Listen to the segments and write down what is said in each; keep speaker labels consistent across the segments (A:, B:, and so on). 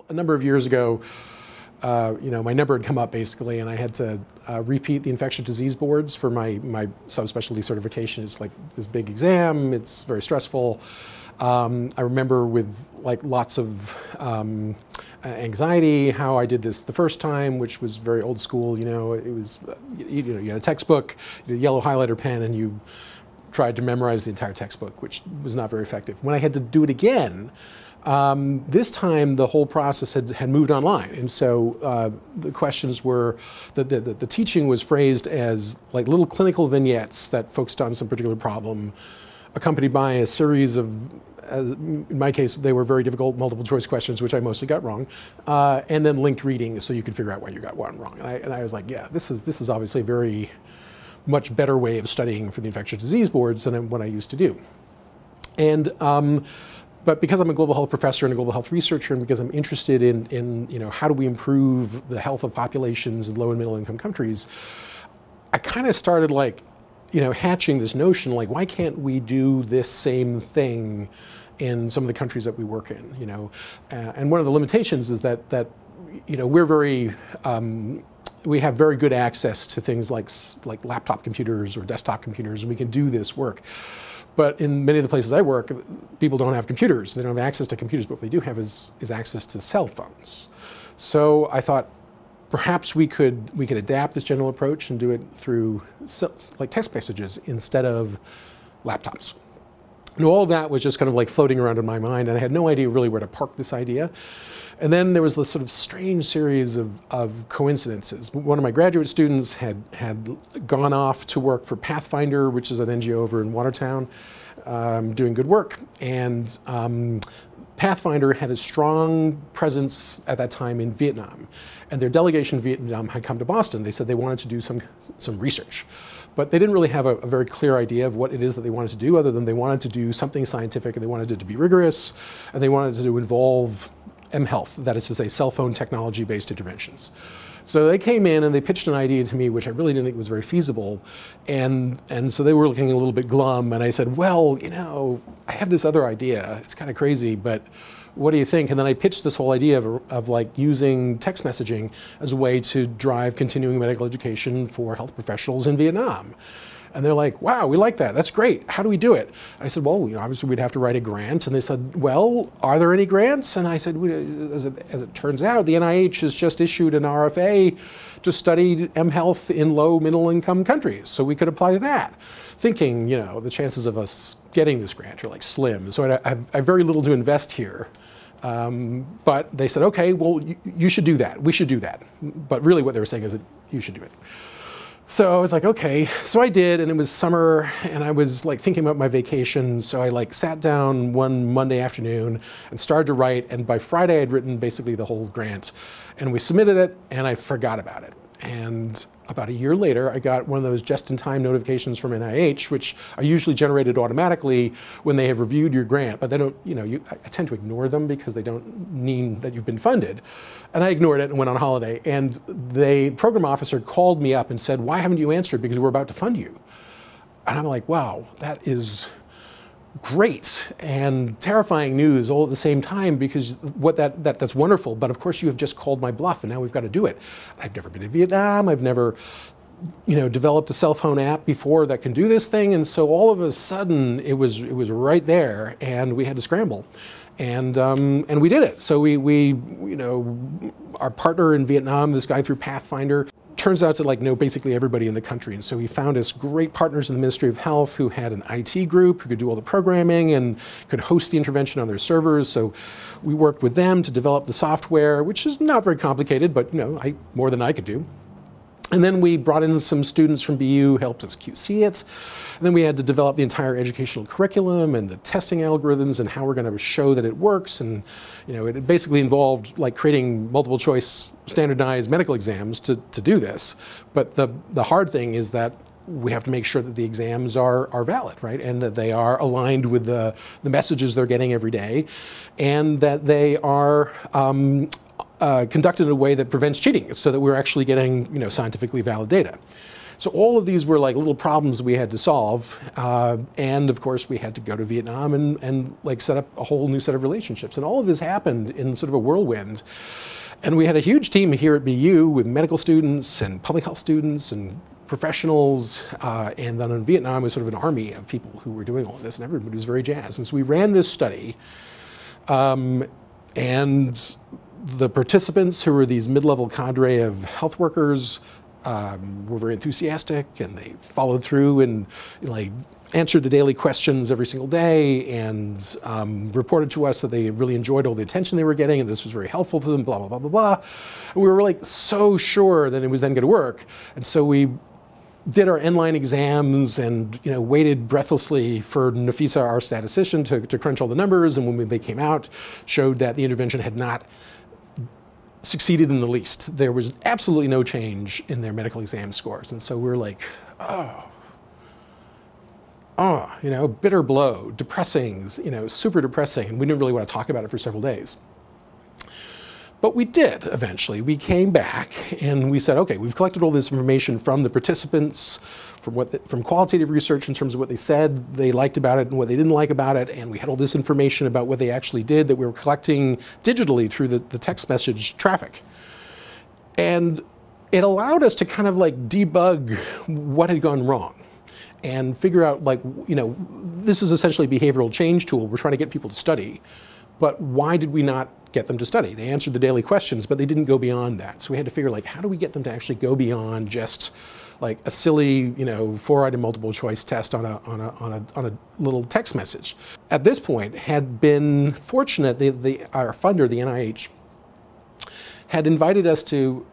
A: A number of years ago, my number had come up basically, and I had to repeat the infectious disease boards for my subspecialty certification. It's like this big exam. It's very stressful. I remember with like lots of anxiety how I did this the first time, which was very old school. It was you had a textbook, you had a yellow highlighter pen, and you tried to memorize the entire textbook, which was not very effective. When I had to do it again, this time the whole process had moved online, and so the questions were, the teaching was phrased as like little clinical vignettes that focused on some particular problem, accompanied by a series of, in my case, they were very difficult multiple choice questions, which I mostly got wrong, and then linked reading so you could figure out why you got one wrong. And I was like, yeah, this is obviously a very much better way of studying for the infectious disease boards than what I used to do. And but because I'm a global health professor and a global health researcher, and because I'm interested in how do we improve the health of populations in low and middle income countries, I kind of started like, hatching this notion like, why can't we do this same thing in some of the countries that we work in? And one of the limitations is that we're very we have very good access to things like laptop computers or desktop computers, and we can do this work. But in many of the places I work, people don't have computers. They don't have access to computers, but what they do have is access to cell phones. So I thought perhaps we could adapt this general approach and do it through like text messages instead of laptops. And all of that was just kind of like floating around in my mind, and I had no idea really where to park this idea. And then there was this sort of strange series of coincidences. One of my graduate students had gone off to work for Pathfinder, which is an NGO over in Watertown, doing good work. And Pathfinder had a strong presence at that time in Vietnam. And their delegation in Vietnam had come to Boston. They said they wanted to do some research. But they didn't really have a very clear idea of what it is that they wanted to do, other than they wanted to do something scientific, and they wanted it to be rigorous, and they wanted it to involve mHealth, that is to say, cell phone technology-based interventions. So they came in and they pitched an idea to me, which I really didn't think was very feasible. And so they were looking a little bit glum, and I said, well, I have this other idea. It's kind of crazy, but what do you think? And then I pitched this whole idea of like using text messaging as a way to drive continuing medical education for health professionals in Vietnam. And they're like, wow, we like that. That's great. How do we do it? I said, well, obviously we'd have to write a grant. And they said, well, are there any grants? And I said, as it turns out, the NIH has just issued an RFA to study mHealth in low middle income countries. So we could apply to that, thinking, the chances of us getting this grant are like slim. So I have very little to invest here. But they said, okay, well, you should do that. We should do that. But really what they were saying is that you should do it. So I was like, okay. So I did, and it was summer, and I was like thinking about my vacation. So I like sat down one Monday afternoon and started to write. And by Friday, I'd written basically the whole grant. And we submitted it, and I forgot about it. And about a year later, I got one of those just-in-time notifications from NIH, which are usually generated automatically when they have reviewed your grant, but they don't, I tend to ignore them because they don't mean that you've been funded. And I ignored it and went on holiday. And the program officer called me up and said, why haven't you answered? Because we're about to fund you. And I'm like, wow, that is great and terrifying news all at the same time, because that's wonderful, but of course you have just called my bluff and now we've got to do it. I've never been to Vietnam, I've never developed a cell phone app before that can do this thing, and so all of a sudden it was right there, and we had to scramble. And we did it. So we our partner in Vietnam, this guy through Pathfinder, turns out to know basically everybody in the country. And so he found us great partners in the Ministry of Health who had an IT group who could do all the programming and could host the intervention on their servers. So we worked with them to develop the software, which is not very complicated, but more than I could do. And then we brought in some students from BU, helped us QC it. And then we had to develop the entire educational curriculum and the testing algorithms and how we're going to show that it works. And it basically involved like creating multiple choice standardized medical exams to do this. But the hard thing is that we have to make sure that the exams are valid, right? And that they are aligned with the messages they're getting every day, and that they are conducted in a way that prevents cheating, so that we're actually getting scientifically valid data. So all of these were like little problems we had to solve, and of course we had to go to Vietnam and like set up a whole new set of relationships. And all of this happened in sort of a whirlwind. And we had a huge team here at BU with medical students and public health students and professionals, and then in Vietnam was sort of an army of people who were doing all of this, and everybody was very jazzed. And so we ran this study, and the participants, who were these mid-level cadre of health workers, were very enthusiastic, and they followed through and like answered the daily questions every single day, and reported to us that they really enjoyed all the attention they were getting, and this was very helpful to them, blah, blah, blah, blah, blah. And we were like so sure that it was then going to work. And so we did our end-line exams and waited breathlessly for Nafisa, our statistician, to crunch all the numbers, and when they came out, showed that the intervention had not succeeded in the least. There was absolutely no change in their medical exam scores. And so we were like, bitter blow, depressing, super depressing, and we didn't really want to talk about it for several days. But we did eventually. We came back and we said, okay, we've collected all this information from the participants, from qualitative research in terms of what they said they liked about it and what they didn't like about it, and we had all this information about what they actually did that we were collecting digitally through the text message traffic. And it allowed us to kind of like debug what had gone wrong and figure out like, this is essentially a behavioral change tool. We're trying to get people to study, but why did we not get them to study? They answered the daily questions, but they didn't go beyond that. So we had to figure like, how do we get them to actually go beyond just like a silly, 4-item multiple choice test on a little text message. At this point, had been fortunate, our funder, the NIH, had invited us to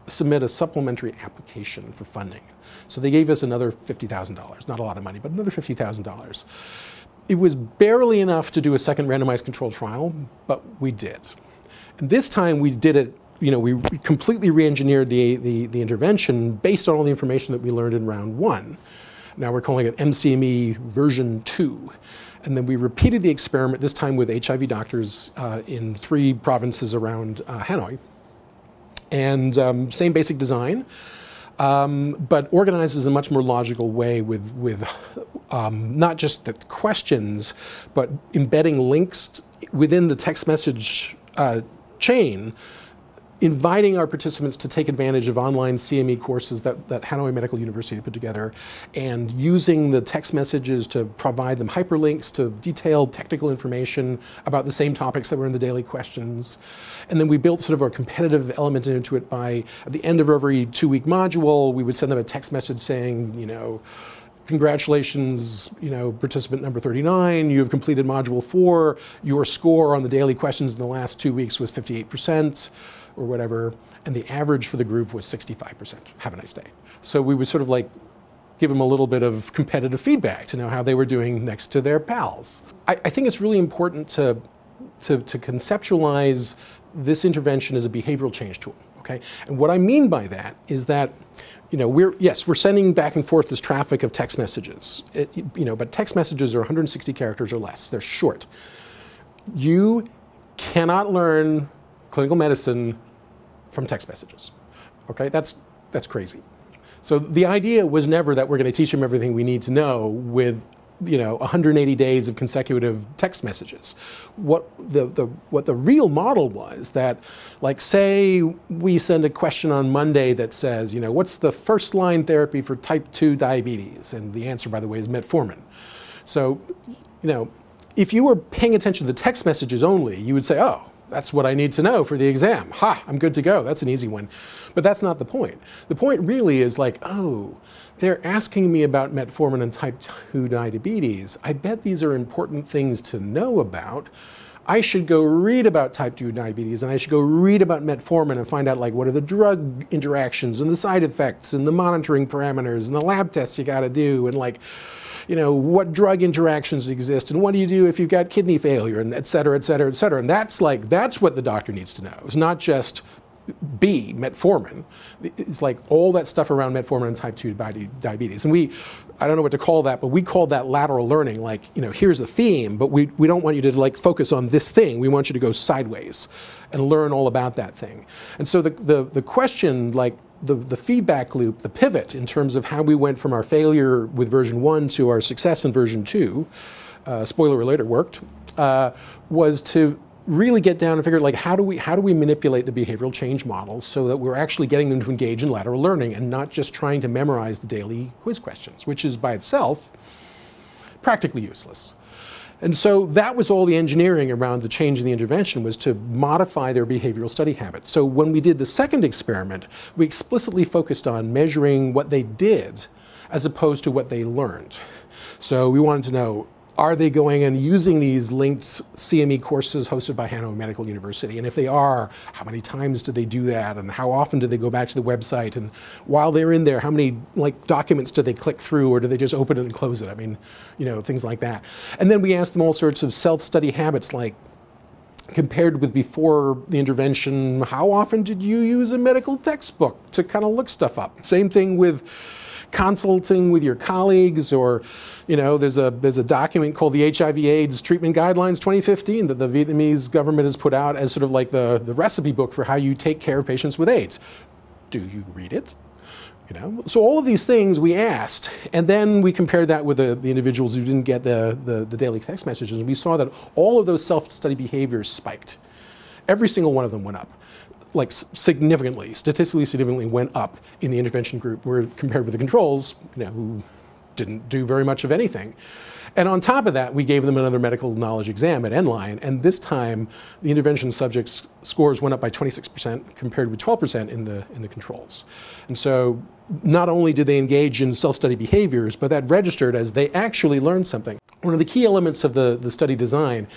A: submit a supplementary application for funding. So they gave us another $50,000, not a lot of money, but another $50,000. It was barely enough to do a second randomized controlled trial, but we did. And this time we did it, we completely re-engineered the intervention based on all the information that we learned in round 1. Now we're calling it MCME version 2. And then we repeated the experiment, this time with HIV doctors in 3 provinces around Hanoi. And same basic design, but organized in a much more logical way with not just the questions, but embedding links within the text message chain, inviting our participants to take advantage of online CME courses that Hanoi Medical University put together, and using the text messages to provide them hyperlinks to detailed technical information about the same topics that were in the daily questions. And then we built sort of a competitive element into it by, at the end of every 2-week module, we would send them a text message saying, congratulations, participant number 39, you have completed module 4. Your score on the daily questions in the last 2 weeks was 58%. Or whatever, and the average for the group was 65%. Have a nice day. So we would sort of like give them a little bit of competitive feedback to know how they were doing next to their pals. I think it's really important to conceptualize this intervention as a behavioral change tool, okay? And what I mean by that is that, we're sending back and forth this traffic of text messages, but text messages are 160 characters or less. They're short. You cannot learn clinical medicine from text messages, okay? That's crazy. So the idea was never that we're going to teach them everything we need to know with 180 days of consecutive text messages. What the real model was that, like, say we send a question on Monday that says, what's the first line therapy for type 2 diabetes? And the answer, by the way, is metformin. So, if you were paying attention to the text messages only, you would say, oh, that's what I need to know for the exam. Ha, I'm good to go. That's an easy one. But that's not the point. The point really is like, oh, they're asking me about metformin and type 2 diabetes. I bet these are important things to know about. I should go read about type 2 diabetes, and I should go read about metformin and find out like what are the drug interactions and the side effects and the monitoring parameters and the lab tests you got to do, and like, what drug interactions exist, and what do you do if you've got kidney failure, and et cetera, et cetera, et cetera. And that's what the doctor needs to know. It's not just metformin. It's like all that stuff around metformin and type 2 diabetes. And I don't know what to call that, but we call that lateral learning. Like, here's a theme, but we don't want you to like focus on this thing. We want you to go sideways and learn all about that thing. And so the question, like, the feedback loop, the pivot in terms of how we went from our failure with version 1 to our success in version 2, spoiler alert, it worked, was to really get down and figure like how do we manipulate the behavioral change model so that we're actually getting them to engage in lateral learning and not just trying to memorize the daily quiz questions, which is by itself practically useless. And so that was all the engineering around the change in the intervention, was to modify their behavioral study habits. So when we did the second experiment, we explicitly focused on measuring what they did as opposed to what they learned. So we wanted to know, are they going and using these linked CME courses hosted by Hanover Medical University? And if they are, how many times do they do that? And how often do they go back to the website? And while they're in there, how many documents do they click through, or do they just open it and close it? I mean, things like that. And then we asked them all sorts of self-study habits, like compared with before the intervention, how often did you use a medical textbook to kind of look stuff up? Same thing with consulting with your colleagues, or there's a document called the HIV/AIDS Treatment Guidelines 2015 that the Vietnamese government has put out as sort of like the recipe book for how you take care of patients with AIDS. Do you read it? So all of these things we asked, and then we compared that with the individuals who didn't get the daily text messages, and we saw that all of those self-study behaviors spiked. Every single one of them went up, like significantly, statistically significantly went up in the intervention group, where compared with the controls, who didn't do very much of anything. And on top of that, we gave them another medical knowledge exam at N-line, and this time the intervention subjects' scores went up by 26% compared with 12% in the controls. And so not only did they engage in self-study behaviors, but that registered as they actually learned something. One of the key elements of the study design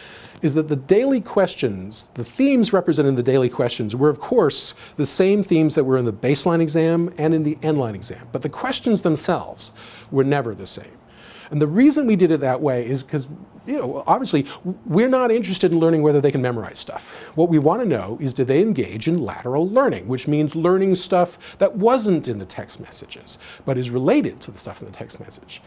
A: is that the daily questions, the themes represented in the daily questions, were of course the same themes that were in the baseline exam and in the N-line exam, but the questions themselves were never the same. And the reason we did it that way is because, obviously, we're not interested in learning whether they can memorize stuff. What we want to know is, do they engage in lateral learning, which means learning stuff that wasn't in the text messages, but is related to the stuff in the text message.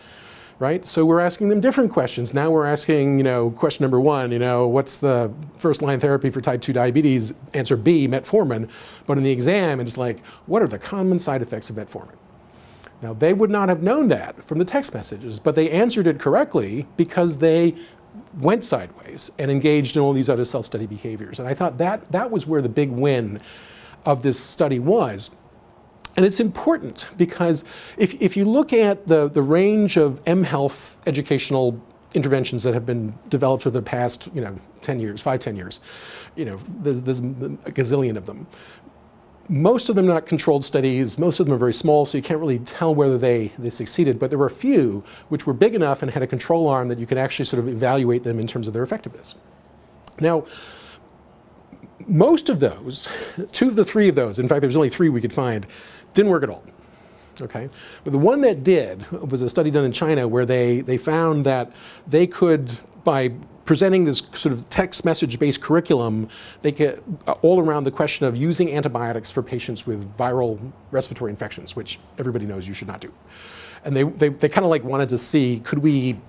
A: Right? So we're asking them different questions. Now we're asking, question number 1, what's the first line therapy for type 2 diabetes? Answer B, metformin. But in the exam, it's like, what are the common side effects of metformin? Now, they would not have known that from the text messages, but they answered it correctly because they went sideways and engaged in all these other self-study behaviors. And I thought that was where the big win of this study was. And it's important because if you look at the range of mHealth educational interventions that have been developed over the past 10 years, 5-10 years, there's a gazillion of them. Most of them are not controlled studies, most of them are very small, so you can't really tell whether they succeeded, but there were a few which were big enough and had a control arm that you could actually sort of evaluate them in terms of their effectiveness. Now, most of those, 2 of the 3 of those, in fact there's only 3 we could find, didn't work at all. Okay? But the one that did was a study done in China where they found that they could, by presenting this sort of text message-based curriculum, they could, all around the question of using antibiotics for patients with viral respiratory infections, which everybody knows you should not do. And they kind of like wanted to see, could we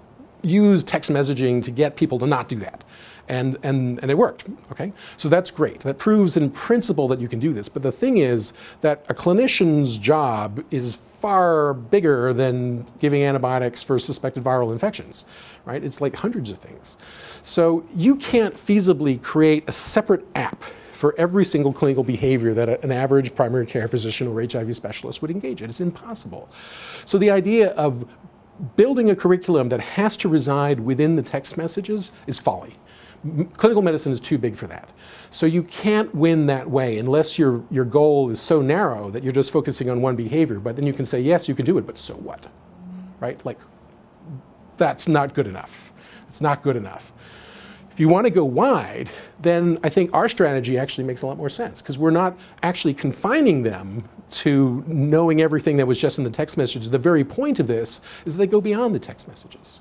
A: use text messaging to get people to not do that? And it worked, okay? So that's great. That proves in principle that you can do this. But the thing is that a clinician's job is far bigger than giving antibiotics for suspected viral infections, right? It's like hundreds of things. So you can't feasibly create a separate app for every single clinical behavior that an average primary care physician or HIV specialist would engage in. It's impossible. So the idea of building a curriculum that has to reside within the text messages is folly. Clinical medicine is too big for that. So you can't win that way unless your goal is so narrow that you're just focusing on one behavior, but then you can say, yes, you can do it, but so what? Right? Like, that's not good enough. It's not good enough. If you want to go wide, then I think our strategy actually makes a lot more sense, because we're not actually confining them to knowing everything that was just in the text messages. The very point of this is that they go beyond the text messages.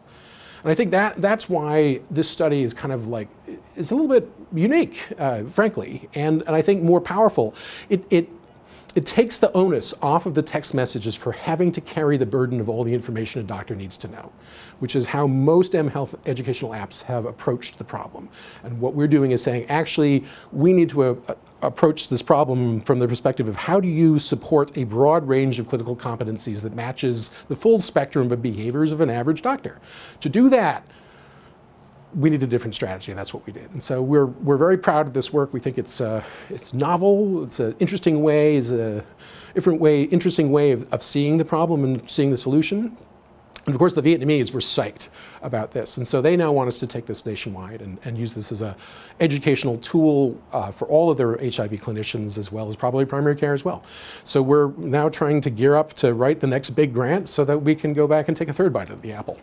A: And I think that's why this study is kind of like, it's a little bit unique, frankly, and I think more powerful. It takes the onus off of the text messages for having to carry the burden of all the information a doctor needs to know, which is how most mHealth educational apps have approached the problem. And what we're doing is saying, actually, we need to approach this problem from the perspective of how do you support a broad range of clinical competencies that matches the full spectrum of behaviors of an average doctor. To do that, we need a different strategy, and that's what we did. And so we're very proud of this work. We think it's novel, it's an interesting way, interesting way of seeing the problem and seeing the solution. And of course, the Vietnamese were psyched about this. And so they now want us to take this nationwide and use this as an educational tool for all of their HIV clinicians, as well as probably primary care as well. So we're now trying to gear up to write the next big grant so that we can go back and take a third bite at the apple.